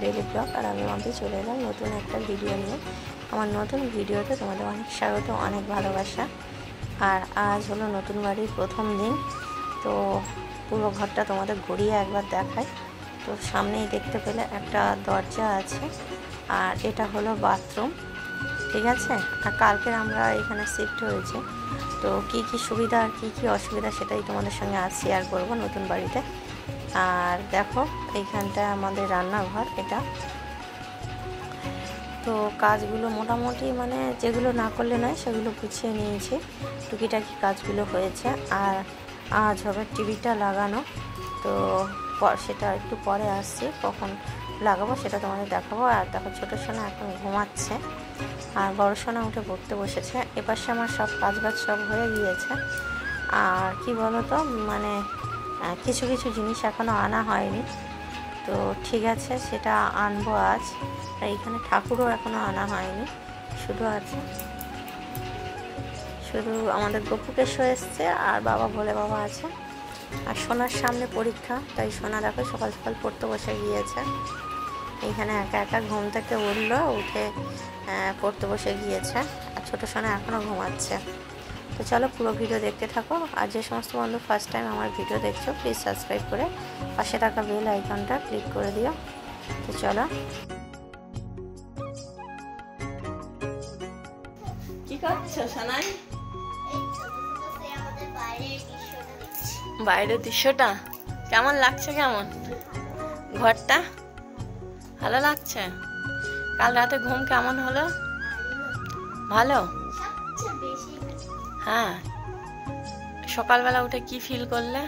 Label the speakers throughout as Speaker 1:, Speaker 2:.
Speaker 1: Daily blog. আর আমি আমাদের চলে এলাম নতুন একটা ভিডিও নিয়ে। আমার নতুন ভিডিওতে তোমাদের অনেক স্বাগত, অনেক ভালোবাসা। আর আজ হলো নতুন বাড়ির প্রথম দিন, তো পুরো ঘরটা তোমাদের ঘুরিয়ে একবার দেখাই। তো সামনেই দেখতে পেলে একটা দরজা আছে, আর এটা হলো বাথরুম, ঠিক আছে। আর কালকের আমরা এখানে শিফট হয়েছে, তো কি কি সুবিধা আর কি কি অসুবিধা সেটাই তোমাদের সঙ্গে আজ শেয়ার করবো নতুন বাড়িতে। আর দেখো এইখানটায় আমাদের রান্নাঘর এটা। তো কাজগুলো মোটামুটি মানে যেগুলো না করলে নয় সেগুলো গুছিয়ে নিয়েছি, টুকিটাকি কাজগুলো হয়েছে। আর আজ হবে টিভিটা লাগানো, তো সেটা একটু পরে আসছি, কখন লাগাবো সেটা তোমাদের দেখাবো। আর দেখো ছোটো সোনা এখন ঘুমাচ্ছে, আর বড় সোনা উঠে পড়তে বসেছে। এপাশে আমার সব কাজবাজ সব হয়ে গিয়েছে। আর কি বলো তো, মানে কিছু কিছু জিনিস এখনও আনা হয়নি, তো ঠিক আছে সেটা আনবো আজ। আর এইখানে ঠাকুরও এখনও আনা হয়নি, শুধু আমাদের গোপুকেশ্বর এসছে আর বাবা ভোলে বাবা আছে। আর সোনার সামনে পরীক্ষা, তাই সোনা দেখো সকাল সকাল পড়তে বসে গিয়েছে। এইখানে একা একা ঘুম থেকে উঠলো, উঠে পড়তে বসে গিয়েছে। আর ছোটো সোনা এখনও ঘুমাচ্ছে। তো চলো পুরো ভিডিও দেখতে থাকো। আর যে সমস্ত বন্ধু ফার্স্ট টাইম আমার ভিডিও দেখছো, প্লিজ সাবস্ক্রাইব করে পাশে থাকা বেল আইকনটা ক্লিক করে দিও। তো চলো, কি করছো সোনাই? বাইরের দৃশ্যটা কেমন লাগছে? কেমন ঘরটা ভালো লাগছে? কাল রাতে ঘুম কেমন হলো? ভালো? হ্যাঁ। সকালবেলা উঠে কি ফিল করলে?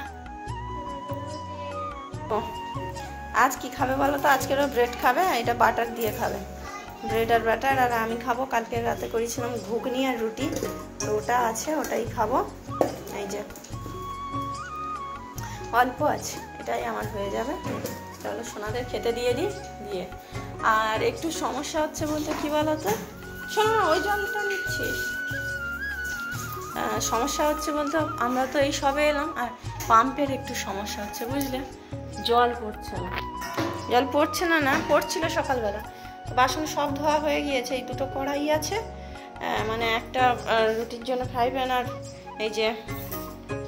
Speaker 1: আজ কি খাবে বলো তো? আজকেরও ব্রেড খাবে, এটা বাটার দিয়ে খাবে, ব্রেড আর বাটার। আর আমি খাবো, কালকে রাতে করেছিলাম ঘুগনি আর রুটি, তো ওটা আছে, ওটাই খাবো। এই যে অল্প আছে, এটাই আমার হয়ে যাবে। চলো সোনাদের খেতে দিয়ে দিই। দিয়ে আর একটু সমস্যা হচ্ছে বলতে কি বলো তো সোনা, ওই জলটা নিচ্ছিস? সমস্যা হচ্ছে বলতে আমরা তো এই সবে এলাম, আর পাম্পের একটু সমস্যা হচ্ছে বুঝলে, জল পড়ছে না, না পড়ছিল সকালবেলা। বাসন সব ধোয়া হয়ে গিয়েছে, এই দুটো কড়াই আছে, মানে একটা রুটির জন্য ফ্রাই প্যান, আর এই যে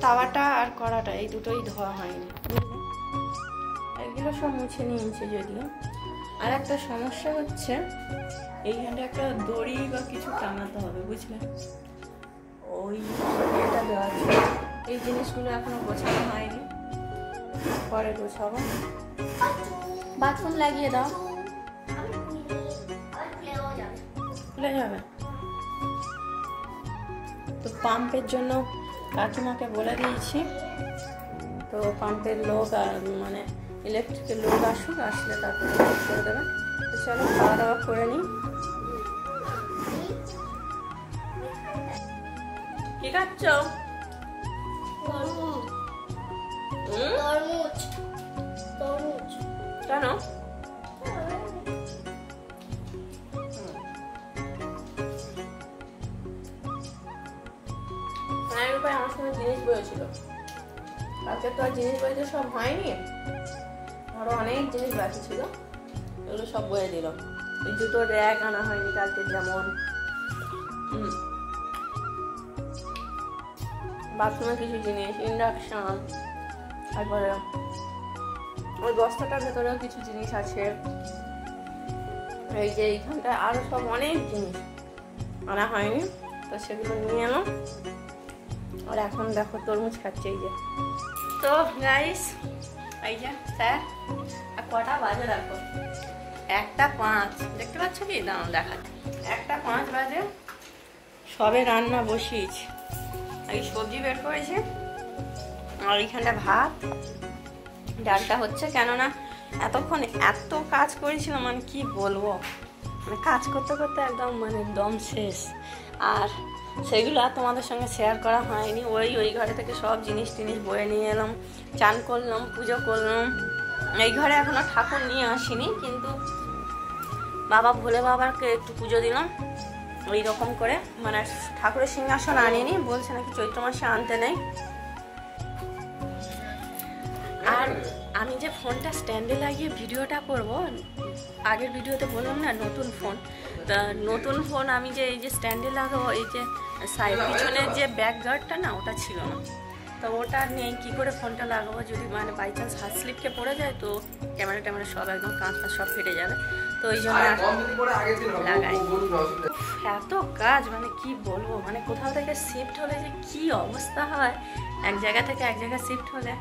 Speaker 1: তাওয়াটা আর কড়াটা, এই দুটোই ধোয়া হয়নি, এগুলো সব মুছে নিয়েছে যদিও। আর একটা সমস্যা হচ্ছে, এইখানটা একটা দড়ি বা কিছু টাঙাতে হবে বুঝলে, ওই এটা দেওয়া আছে। এই জিনিসগুলো এখনো গোছানো হয়নি, পরে গোছাবো। বাথরুম লাগিয়ে দাও, খুলে যাবে। তো পাম্পের জন্য কাকিমাকে বলে দিয়েছি, তো পাম্পের লোক মানে ইলেকট্রিকের লোক আসুক, আসলে তারপরে করে দেবে। তো চলো খাওয়া দাওয়া করে নিই। কি খাচ্ছ? কেন? আমার সঙ্গে জিনিস বয়েছিল, কালকে তো আর জিনিস বইতে সব হয়নি, আরো অনেক জিনিস বাকি ছিল, এগুলো সব বয়ে দিল। এই জুতো র্যাক আনা হয়নি কালকে, যেমন বাথরুমে কিছু জিনিস, ইন্ডাকশন, তারপরে ওই বস্তাটার ভেতরেও কিছু জিনিস আছে। এই যে এইখানটায় আরো সব অনেক জিনিস আনা হয়নি, তো সেগুলো নিয়ে এলাম। আর এখন দেখো তরমুজ খাচ্ছে এই যে। তো গাইস এই যে স্যার, আর কটা বাজে দেখো, 1:05, দেখতে পাচ্ছ কি? দাঁড়াও দেখাচ্ছি, 1:05 বাজে, সবে রান্না বসিয়েছি। এই সবজি বের করেছি, আর এইখানটা ভাত, ডালটা হচ্ছে। কেননা এতক্ষণ এত কাজ করেছিলাম, মানে কি বলবো, মানে কাজ করতে করতে একদম মানে দম শেষ। আর সেগুলো আর তোমাদের সঙ্গে শেয়ার করা হয়নি। ওই ঘরে থেকে সব জিনিস বয়ে নিয়ে এলাম, চান করলাম, পুজো করলাম। এই ঘরে এখনো ঠাকুর নিয়ে আসিনি, কিন্তু বাবা ভোলে বাবাকে একটু পুজো দিলাম ওই রকম করে। মানে ঠাকুরের সিংহাসন আনিনি, বলছে নাকি চৈত্র মাসে আনতে নেই। আমি যে ফোনটা স্ট্যান্ডে লাগিয়ে ভিডিওটা করব, আগের ভিডিওতে বললাম না নতুন ফোন, তা নতুন ফোন আমি যে এই যে স্ট্যান্ডে লাগাবো, এই যে সাইড পিছনের যে ব্যাক গার্ডটা না ওটা ছিল না, তো ওটা নেই, কী করে ফোনটা লাগাবো, যদি মানে বাই চান্স হাত স্লিপকে পড়ে যায় তো ক্যামেরা ট্যামেরা সব একদম কাঁচ ফাঁচ সব ফেটে যাবে, তো ওই জন্য লাগাই। এত কাজ মানে কি বলবো, মানে কোথাও থেকে শিফট হলে যে কি অবস্থা হয়, এক জায়গা থেকে এক জায়গায় শিফট হলে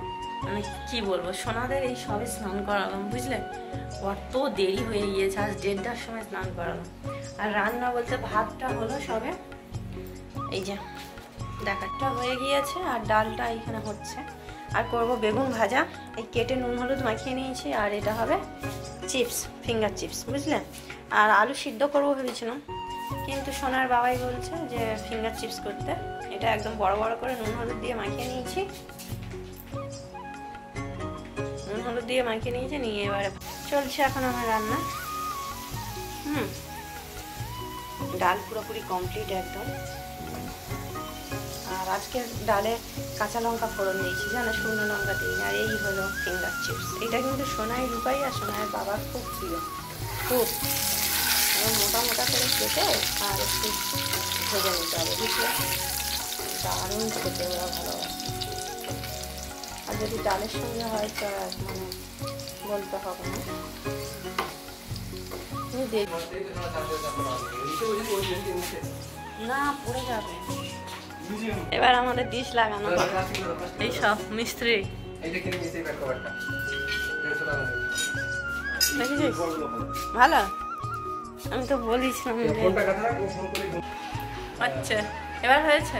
Speaker 1: মানে কি বলবো। সোনাদের এই সবে স্নান করালাম, বুঝলেন, কত দেরি হয়ে গিয়েছে, আজ 1:30টার সময় স্নান করালাম। আর রান্না বলতে ভাতটা হলো সবে, এই যে দেখাটা হয়ে গিয়েছে, আর ডালটা এখানে হচ্ছে, আর করবো বেগুন ভাজা, এই কেটে নুন হলুদ মাখিয়ে নিয়েছি, আর এটা হবে চিপস, ফিঙ্গার চিপস, বুঝলেন। আর আলু সিদ্ধ করবো ভেবেছিলাম, কিন্তু সোনার বাবাই বলছে যে ফিঙ্গার চিপস করতে, এটা একদম বড় বড় করে নুন হলুদ দিয়ে মাখিয়ে নিয়েছি, নুন হলুদ দিয়ে মাখিয়ে নিয়েছি, নিয়ে এবারে চলছে এখন আমার রান্না। ডাল পুরোপুরি কমপ্লিট একদম। আর আজকে ডালে কাঁচা লঙ্কা ফোড়ন দিয়েছি, জানো, শুকনো লঙ্কা দিই। আর এই হলো ফিঙ্গার চিপস, এটা কিন্তু সোনাই লুকাই, আর সোনার বাবার খুব প্রিয়, খুব মোটা মোটা করে কেটে আর একটু ভেজে নিতে হবে, বুঝলে, দারুণ খেতে ওরা ভালোবাসে। আর যদি ডালের সঙ্গে হয় তো মানে বলতে হবে না। না পড়ে যাবে। এবার আমাদের ডিশ লাগানো, এই সব মিস্ত্রি ভালো, আমি তো বলেছিলাম। আচ্ছা এবার হয়েছে,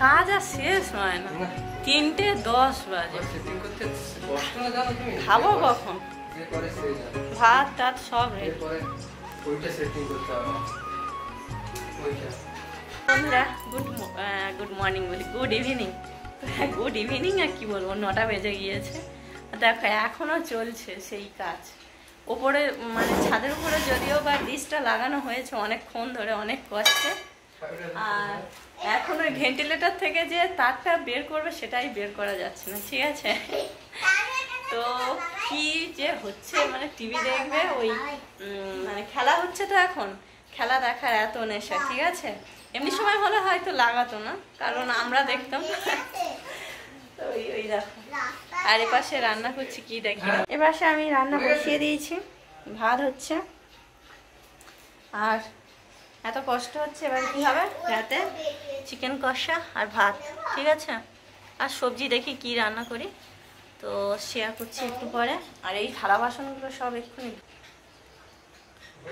Speaker 1: কাজ আর শেষ হয় না, 3:10 বাজে। খাবো কখন? ভাত টাত সব রেডি। বন্ধুরা গুড মর্নিং বলি, গুড ইভিনিং। গুড ইভিনিং আর কি বলবো, 9টা বেজে গিয়েছে। দেখো এখনো চলছে সেই কাজ। ওপরে মানে ছাদের উপরে যদিও বা ডিশটা লাগানো হয়েছে অনেকক্ষণ ধরে, অনেক কষ্টে, আর এখন ওই ভেন্টিলেটর থেকে যে তারটা বের করবে সেটাই বের করা যাচ্ছে না, ঠিক আছে। তো কি যে হচ্ছে, মানে টিভি দেখবে, ওই মানে খেলা হচ্ছে, তো এখন খেলা দেখার এত নেশা, ঠিক আছে। এমনি সময় হলে হয়তো লাগাতো না, কারণ আমরা দেখতাম। তো ওই দেখো, আর এপাশে রান্না করছি, কি দেখি, এপাশে আমি রান্না বসিয়ে দিয়েছি, ভাত হচ্ছে, আর এত কষ্ট হচ্ছে, এবার কি হবে রাতে চিকেন কষা আর ভাত, ঠিক আছে। আর সবজি দেখি কি রান্না করি, তো শেয়ার করছি একটু পরে। আর এই থালা বাসনগুলো সব এক্ষুনি,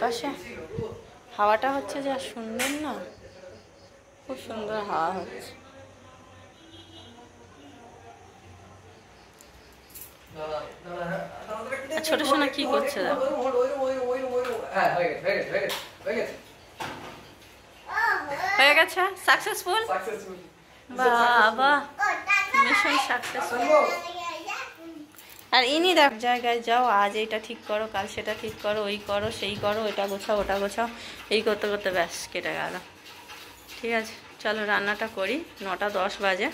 Speaker 1: পাশে হাওয়াটা হচ্ছে যা সুন্দর না, খুব সুন্দর হাওয়া হচ্ছে। ছোট সোনা কি করছে দেখো, হয়ে গেছে সাকসেসফুল, বাবা মিশন সাকসেসফুল। আর ইনি দেখ জায়গায় যাও, আজ এইটা ঠিক করো, কাল সেটা ঠিক করো, ওই করো সেই করো, এটা গোছাও ওটা গোছাও, এই করতে করতে ব্যাস কেটে গেল। ঠিক আছে চলো রান্নাটা করি, 9টা 10 বাজে।